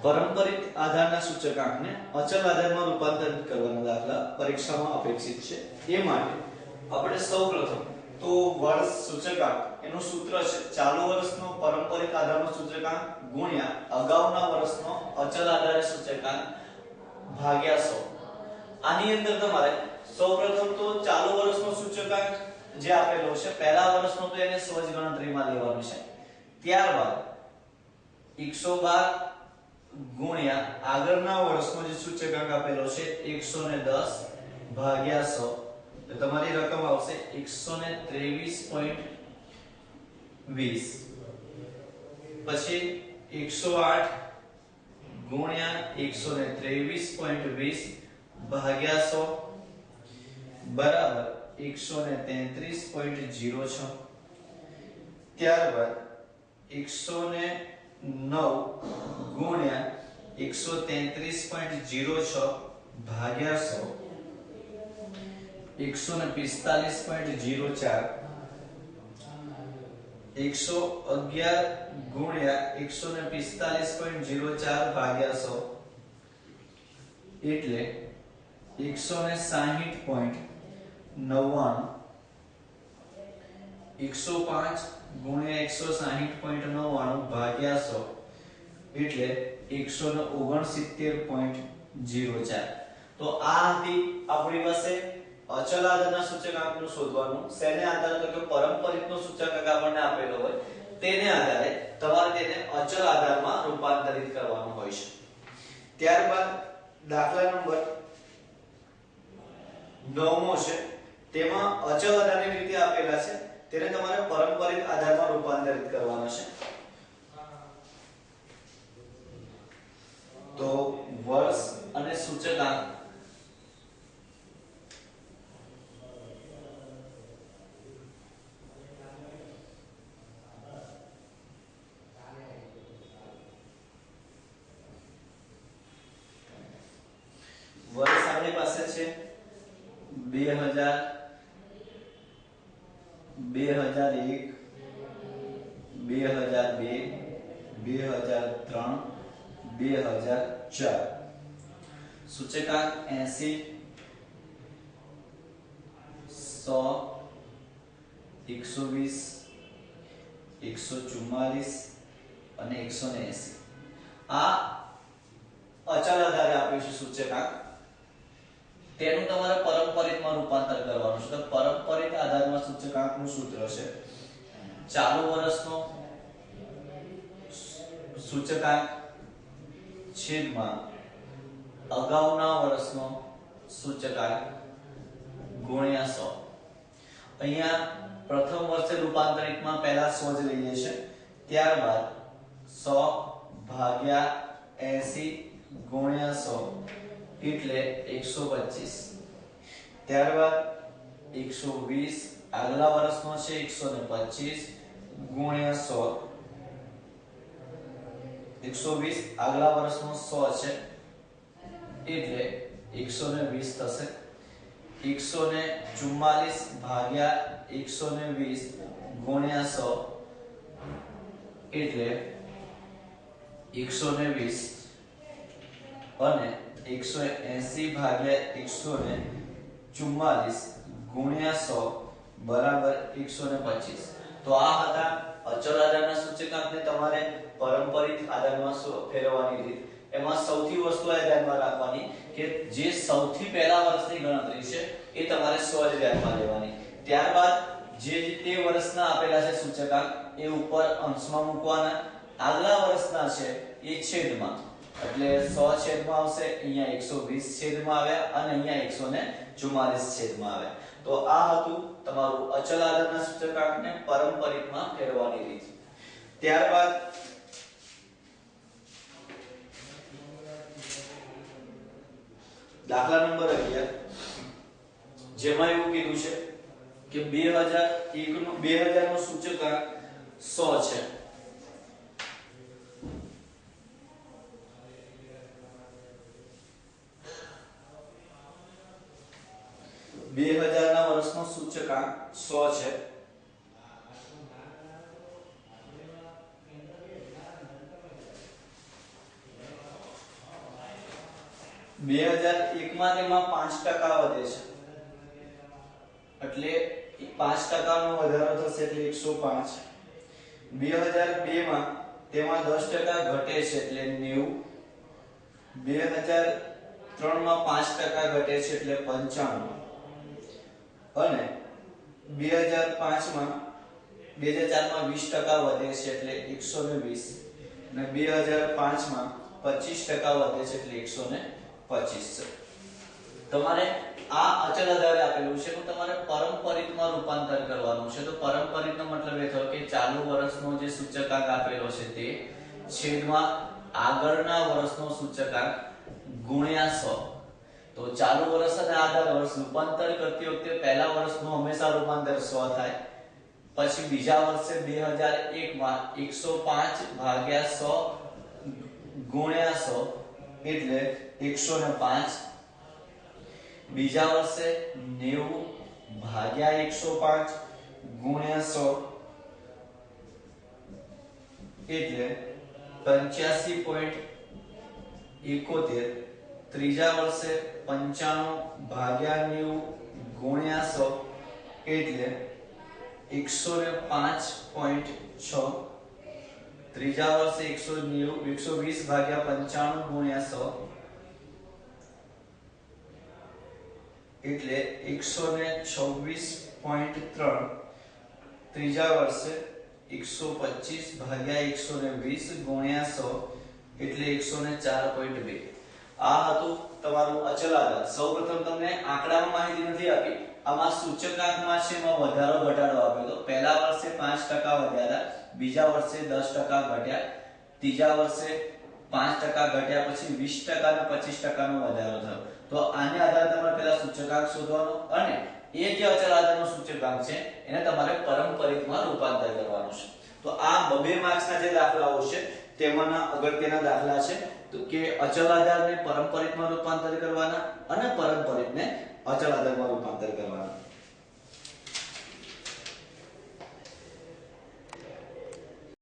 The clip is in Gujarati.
પારંપરિક આધારના સૂચકાંકને અચલ આધારમાં રૂપાંતરિત કરવાના દાખલા પરીક્ષામાં અપેક્ષિત છે. એ માટે આપણે સૌપ્રથમ તો વર્ષ સૂચકાંક એનું સૂત્ર છે ચાલુ વર્ષનો પારંપરિક આધારનો સૂચકાંક ગુણ્યા અગાઉના વર્ષનો અચલ આધારે સૂચકાંક ભાગ્યા 100. આની અંદર તમારે સૌપ્રથમ તો ચાલુ વર્ષનો સૂચકાંક જે આપેલો છે પહેલા વર્ષનો તો એને સહજ ગણતરીમાં લેવાનું છે. ત્યારબાદ 112 ગુણ્યા આગળના વર્ષનો જે સૂચકાંક આપેલો છે 110 ભાગ્યા 100 તો તમારી રકમ આવશે 123.20. પછી 108 ગુણ્યા 123.20 ભાગ્યા 100 બરાબર 133.06. ત્યારબાદ 109 ગુણ્યા 133.06 ભાગ્યા 100 145.04. 111 ગુણ્યા 145.04 ભાગ્યા 100 એટલે 160.99. 105 ગુણ્યા 160.99 ભાગ્યા 100 એટલે 169.04. તો આ હતી આપણી પાસે અચલ આધારના સૂચકાંકનું શોધવાનું. શેને આધારે તો કે પારંપરિકનો સૂચકાંક આપણને આપેલો હોય તેને આધારે તમારે તેને અચલ આધારમાં રૂપાંતરિત કરવાનું હોય છે. ત્યારબાદ દાખલા નંબર 9મો છે. તેમાં અચલ આધારની રીતે આપેલા છે તેને તમારે પારંપરિક આધારમાં રૂપાંતરિત કરવાનો છે. તો વર્ષ અને સૂચકાંક વર્ષ આપણી પાસે છે 2000 2001 2002 2003 2004. સૂચકાંક 80 100 120 144 અને 180 આ અચલ આધારે આપ્યું છે સૂચકાંક. તેનું તમારે પારંપરિકમાં રૂપાંતર કરવાનું છે. તો પારંપરિક આધારમાં સૂચકાંકનું સૂત્ર છે ચાલુ વર્ષનો સૂચકાંક છેદમાં અગાઉના વર્ષનો સૂચકાંક ગુણ્યા 100. અહીંયા પ્રથમ વર્ષે રૂપાંતરિકમાં પહેલા 100 જ લઈએ છે. ત્યારબાદ 100 ભાગ્યા 80 ગુણ્યા 100 એટલે 125. ત્યારબાદ 120 આગલા વર્ષનો છે 125 ગુણ્યા 100 120 આગલા વર્ષનો 100 છે એટલે 120 થશે. 144 ભાગ્યા 120 ગુણ્યા 100 એટલે 120 અને 180 ભાગ્યા 144 ગુણ્યા 100 બરાબર 125. તો આ હતા અચલ આધારના સૂચકાંકને તમારે પારંપરિક આધારમાં ફેરવવાની રીત. એમાં સૌથી વસ્તુ ધ્યાનમાં રાખવાની કે જે સૌથી પહેલા વર્ષની ગણતરી છે એ તમારે સહજ ધ્યાનમાં લેવાની. ત્યારબાદ જે તે વર્ષના આપેલા છે સૂચકાંક એ ઉપર અંશમાં મૂકવાના. આગલા વર્ષના છે એ છેદમાં એટલે 100 છેદમાં આવશે. અહીંયા 120 છેદમાં આવ્યા અને અહીંયા 144 છેદમાં આવ્યા. તો આ હતું તમારું અચલ આધારના સૂચકાંકને પારંપરિકમાં ફેરવવાની રીત. ત્યારબાદ દાખલા નંબર 11 જેમાં એવું કીધું છે કે 2000 નો સૂચકાંક 100 છે. 2000 ના વર્ષનો સૂચકાંક 100 છે. 2001 માં તેમાં 5% વધે છે એટલે 5% નો વધારો થશે એટલે 105. 2002 માં તેમાં 10% ઘટે છે એટલે 90. 2003 માં 5% ઘટે છે એટલે 95 અને 2005 માં 2004 માં 20% વધે છે એટલે 120 અને 2005 માં 25% વધે છે એટલે 125 છે. તમારે આ અચલ આધારે આપેલું છે તો તમારે પરંપરિતમાં રૂપાંતર કરવાનું છે. તો પરંપરિતનો મતલબ એ થયો કે ચાલુ વર્ષનો જે સૂચકાંક આપેલો છે તે છેદમાં આગળના વર્ષનો સૂચકાંક ગુણ્યા 100. તો ચાલુ વર્ષ અને આધાર વર્ષ રૂપાંતર કરતી વખતે પહેલા વર્ષનું હંમેશા રૂપાંતર 100 થાય. પછી બીજા વર્ષે 2001 માં 105 ભાગ્યા 100 ગુણ્યા 100 એટલે 105. બીજા વર્ષે 90 ભાગ્યા 105 ગુણ્યા 100 એટલે 85.71. ત્રીજા વર્ષે 95 ભાગ્યા 90 ગુણ્યા 100 એટલે 105.6. ત્રીજા વર્ષે 120 ભાગ્યા 95 ગુણ્યા 100 એટલે 126.3. ત્રીજા વર્ષે 125 ભાગ્યા 120 ગુણ્યા 100 એટલે 104.2. આ હતું તમારું અચલ આધાર. સૌપ્રથમ તમને આંકડામાં માહિતી નથી આપી, આમાં સૂચકાંકમાં છે એમાં વધારો ઘટાડો આપ્યો તો પહેલા વર્ષે 5% વધ્યા હતા, બીજા વર્ષે 10% ઘટ્યા, ત્રીજા વર્ષે 5% ઘટ્યા, પછી 20% અને 25% નો વધારો થયો. તો આને આધારે તમારે પહેલા સૂચકાંક શોધવાનો અને એ જે અચલ આધારનો સૂચકાંક છે એને તમારે પરંપરિતમાં રૂપાંતર કરવાનું છે. તો આ 2 માર્ક્સના જે દાખલાઓ છે તેમાંના અગત્યના દાખલા છે તો કે અચલ આધારને પરંપરિતમાં રૂપાંતર કરવાના અને પરંપરિતને અચલ આધારમાં રૂપાંતર કરવાના.